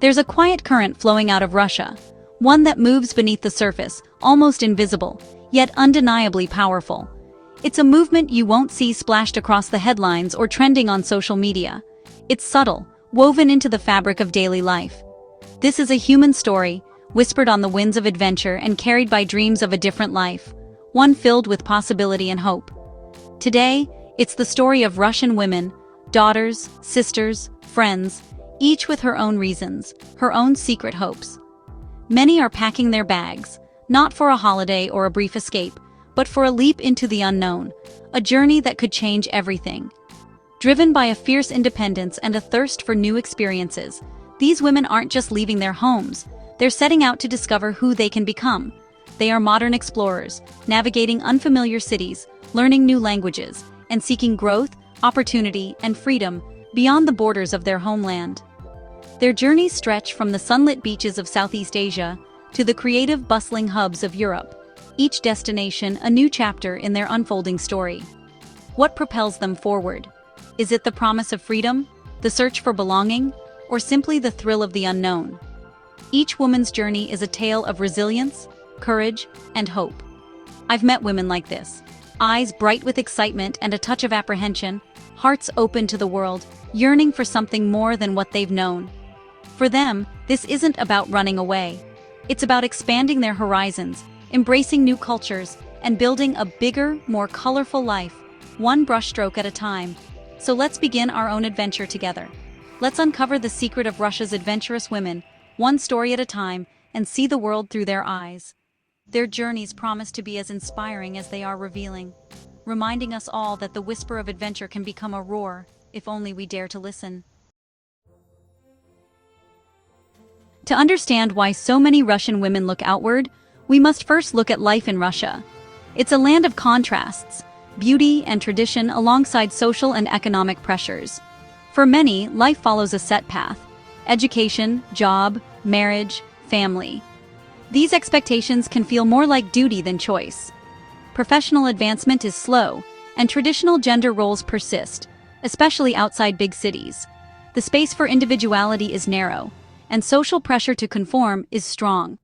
There's a quiet current flowing out of Russia, one that moves beneath the surface, almost invisible, yet undeniably powerful. It's a movement you won't see splashed across the headlines or trending on social media. It's subtle, woven into the fabric of daily life. This is a human story, whispered on the winds of adventure and carried by dreams of a different life, one filled with possibility and hope. Today, it's the story of Russian women, daughters, sisters, friends, each with her own reasons, her own secret hopes. Many are packing their bags, not for a holiday or a brief escape, but for a leap into the unknown, a journey that could change everything. Driven by a fierce independence and a thirst for new experiences, these women aren't just leaving their homes, they're setting out to discover who they can become. They are modern explorers, navigating unfamiliar cities, learning new languages, and seeking growth, opportunity, and freedom beyond the borders of their homeland. Their journeys stretch from the sunlit beaches of Southeast Asia to the creative, bustling hubs of Europe, each destination a new chapter in their unfolding story. What propels them forward? Is it the promise of freedom, the search for belonging, or simply the thrill of the unknown? Each woman's journey is a tale of resilience, courage, and hope. I've met women like this, eyes bright with excitement and a touch of apprehension, hearts open to the world, yearning for something more than what they've known. For them, this isn't about running away. It's about expanding their horizons, embracing new cultures, and building a bigger, more colorful life, one brushstroke at a time. So let's begin our own adventure together. Let's uncover the secret of Russia's adventurous women, one story at a time, and see the world through their eyes. Their journeys promise to be as inspiring as they are revealing, reminding us all that the whisper of adventure can become a roar, if only we dare to listen. To understand why so many Russian women look outward, we must first look at life in Russia. It's a land of contrasts, beauty and tradition alongside social and economic pressures. For many, life follows a set path: education, job, marriage, family. These expectations can feel more like duty than choice. Professional advancement is slow, and traditional gender roles persist, especially outside big cities. The space for individuality is narrow, and social pressure to conform is strong.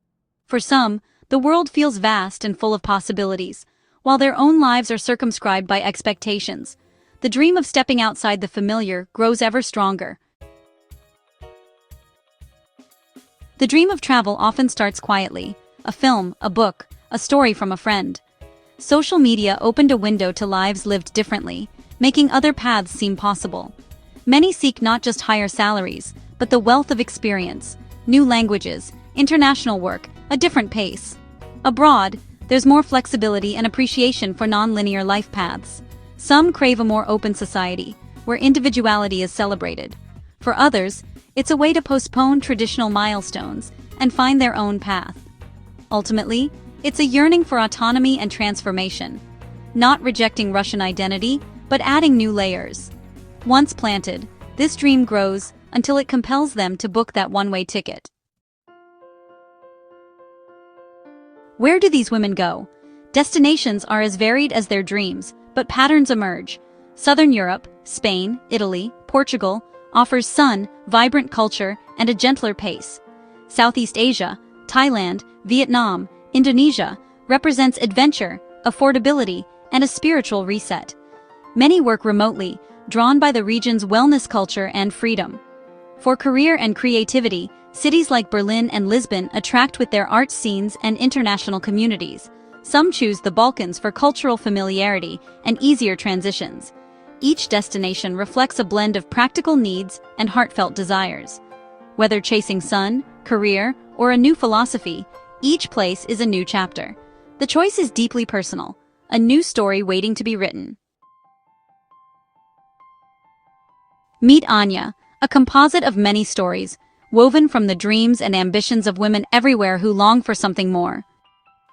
For some, the world feels vast and full of possibilities, while their own lives are circumscribed by expectations. The dream of stepping outside the familiar grows ever stronger. The dream of travel often starts quietly: a film, a book, a story from a friend. Social media opened a window to lives lived differently, making other paths seem possible. Many seek not just higher salaries, but the wealth of experience, new languages, international work, a different pace. Abroad, there's more flexibility and appreciation for non-linear life paths. Some crave a more open society, where individuality is celebrated. For others, it's a way to postpone traditional milestones and find their own path. Ultimately, it's a yearning for autonomy and transformation, not rejecting Russian identity, but adding new layers. Once planted, this dream grows until it compels them to book that one-way ticket. Where do these women go? Destinations are as varied as their dreams, but patterns emerge. Southern Europe, Spain, Italy, Portugal offers sun, vibrant culture, and a gentler pace. Southeast Asia, Thailand, Vietnam, Indonesia represents adventure, affordability, and a spiritual reset. Many work remotely, drawn by the region's wellness culture and freedom. For career and creativity, cities like Berlin and Lisbon attract with their art scenes and international communities. Some choose the Balkans for cultural familiarity and easier transitions. Each destination reflects a blend of practical needs and heartfelt desires. Whether chasing sun, career, or a new philosophy, each place is a new chapter. The choice is deeply personal, a new story waiting to be written. Meet Anya, a composite of many stories, woven from the dreams and ambitions of women everywhere who long for something more.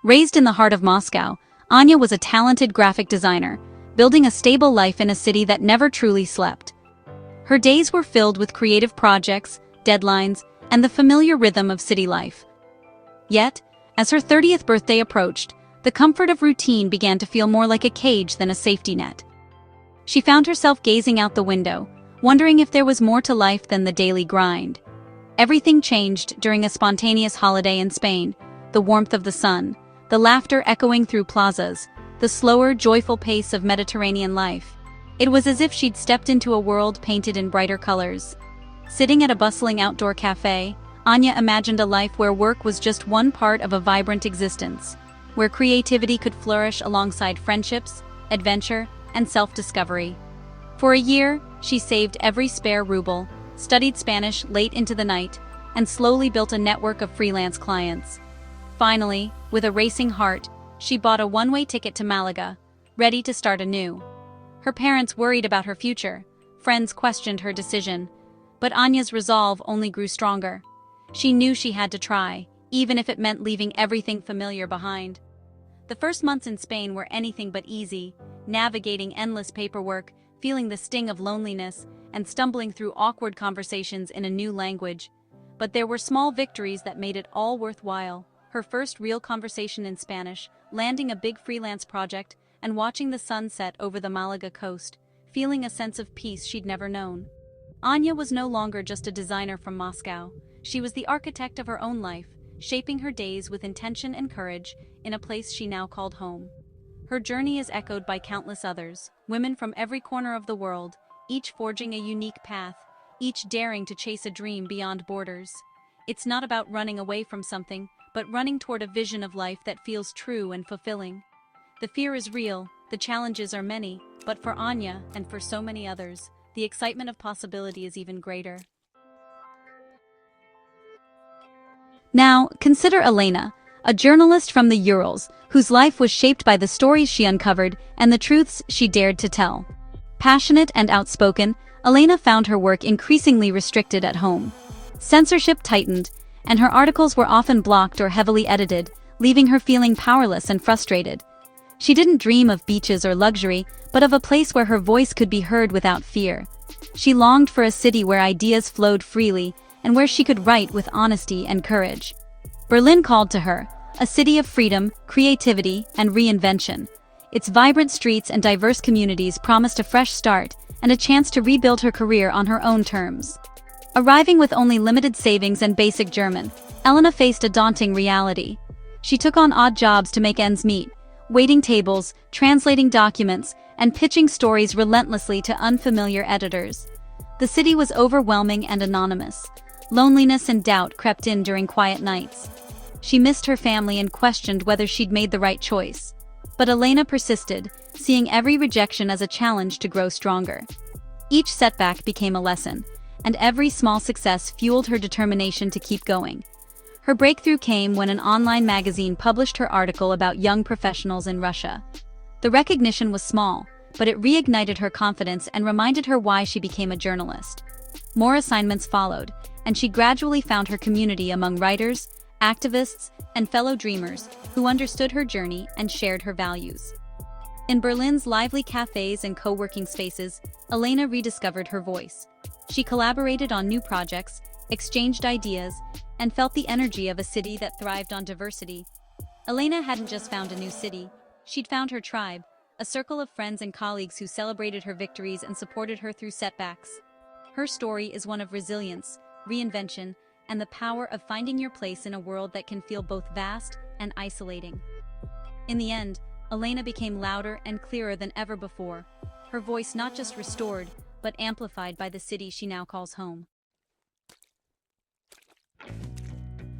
Raised in the heart of Moscow, Anya was a talented graphic designer, building a stable life in a city that never truly slept. Her days were filled with creative projects, deadlines, and the familiar rhythm of city life. Yet, as her 30th birthday approached, the comfort of routine began to feel more like a cage than a safety net. She found herself gazing out the window, wondering if there was more to life than the daily grind. Everything changed during a spontaneous holiday in Spain, the warmth of the sun, the laughter echoing through plazas, the slower, joyful pace of Mediterranean life. It was as if she'd stepped into a world painted in brighter colors. Sitting at a bustling outdoor cafe, Anya imagined a life where work was just one part of a vibrant existence, where creativity could flourish alongside friendships, adventure, and self-discovery. For a year, she saved every spare ruble, studied Spanish late into the night, and slowly built a network of freelance clients. Finally, with a racing heart, she bought a one-way ticket to Malaga, ready to start anew. Her parents worried about her future, friends questioned her decision, but Anya's resolve only grew stronger. She knew she had to try, even if it meant leaving everything familiar behind. The first months in Spain were anything but easy, navigating endless paperwork, feeling the sting of loneliness, and stumbling through awkward conversations in a new language. But there were small victories that made it all worthwhile. Her first real conversation in Spanish, landing a big freelance project, and watching the sun set over the Malaga coast, feeling a sense of peace she'd never known. Anya was no longer just a designer from Moscow. She was the architect of her own life, shaping her days with intention and courage in a place she now called home. Her journey is echoed by countless others, women from every corner of the world, each forging a unique path, each daring to chase a dream beyond borders. It's not about running away from something, but running toward a vision of life that feels true and fulfilling. The fear is real, the challenges are many, but for Anya, and for so many others, the excitement of possibility is even greater. Now, consider Elena, a journalist from the Urals, whose life was shaped by the stories she uncovered and the truths she dared to tell. Passionate and outspoken, Elena found her work increasingly restricted at home. Censorship tightened, and her articles were often blocked or heavily edited, leaving her feeling powerless and frustrated. She didn't dream of beaches or luxury, but of a place where her voice could be heard without fear. She longed for a city where ideas flowed freely, and where she could write with honesty and courage. Berlin called to her, a city of freedom, creativity, and reinvention. Its vibrant streets and diverse communities promised a fresh start and a chance to rebuild her career on her own terms. Arriving with only limited savings and basic German, Elena faced a daunting reality. She took on odd jobs to make ends meet, waiting tables, translating documents, and pitching stories relentlessly to unfamiliar editors. The city was overwhelming and anonymous. Loneliness and doubt crept in during quiet nights. She missed her family and questioned whether she'd made the right choice. But Elena persisted, seeing every rejection as a challenge to grow stronger. Each setback became a lesson, and every small success fueled her determination to keep going. Her breakthrough came when an online magazine published her article about young professionals in Russia. The recognition was small, but it reignited her confidence and reminded her why she became a journalist. More assignments followed, and she gradually found her community among writers, activists, and fellow dreamers who understood her journey and shared her values. In Berlin's lively cafes and co-working spaces, Elena rediscovered her voice. She collaborated on new projects, exchanged ideas, and felt the energy of a city that thrived on diversity. Elena hadn't just found a new city, she'd found her tribe, a circle of friends and colleagues who celebrated her victories and supported her through setbacks. Her story is one of resilience, reinvention, and the power of finding your place in a world that can feel both vast and isolating. In the end, Elena became louder and clearer than ever before, her voice not just restored, but amplified by the city she now calls home.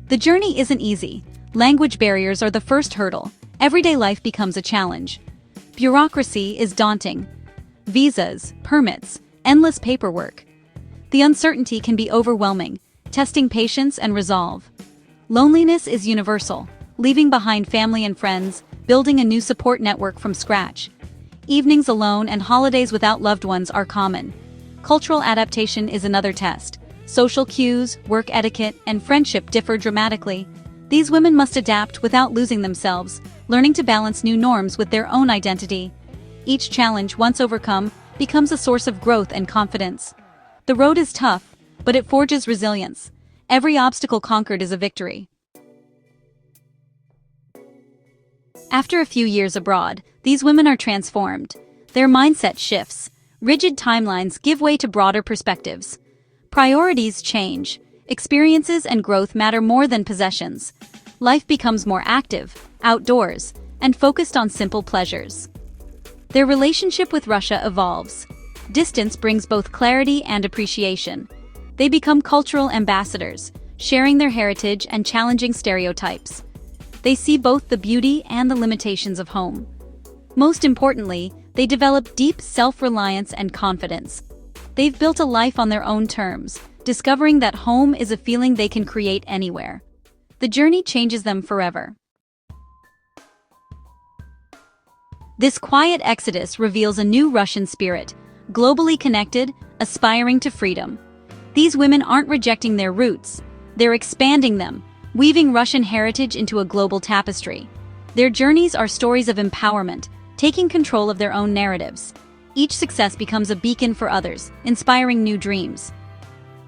The journey isn't easy. Language barriers are the first hurdle. Everyday life becomes a challenge. Bureaucracy is daunting. Visas, permits, endless paperwork. The uncertainty can be overwhelming, testing patience and resolve. Loneliness is universal, leaving behind family and friends, building a new support network from scratch. Evenings alone and holidays without loved ones are common. Cultural adaptation is another test. Social cues, work etiquette, and friendship differ dramatically. These women must adapt without losing themselves, learning to balance new norms with their own identity. Each challenge, once overcome, becomes a source of growth and confidence. The road is tough, but it forges resilience. Every obstacle conquered is a victory. After a few years abroad, these women are transformed. Their mindset shifts. Rigid timelines give way to broader perspectives. Priorities change, Experiences and growth matter more than possessions. Life becomes more active, outdoors, and focused on simple pleasures. Their relationship with Russia evolves. Distance brings both clarity and appreciation. They become cultural ambassadors, sharing their heritage and challenging stereotypes. They see both the beauty and the limitations of home. Most importantly, they develop deep self-reliance and confidence. They've built a life on their own terms, discovering that home is a feeling they can create anywhere. The journey changes them forever. This quiet exodus reveals a new Russian spirit, globally connected, aspiring to freedom. These women aren't rejecting their roots, they're expanding them, weaving Russian heritage into a global tapestry. Their journeys are stories of empowerment, taking control of their own narratives. Each success becomes a beacon for others, inspiring new dreams.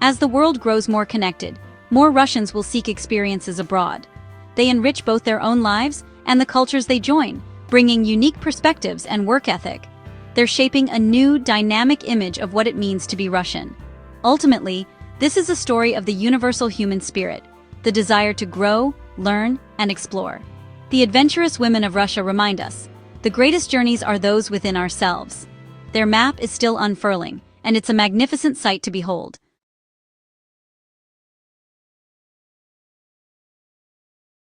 As the world grows more connected, more Russians will seek experiences abroad. They enrich both their own lives and the cultures they join, bringing unique perspectives and work ethic. They're shaping a new, dynamic image of what it means to be Russian. Ultimately, this is a story of the universal human spirit, the desire to grow, learn, and explore. The adventurous women of Russia remind us, the greatest journeys are those within ourselves. Their map is still unfurling, and it's a magnificent sight to behold.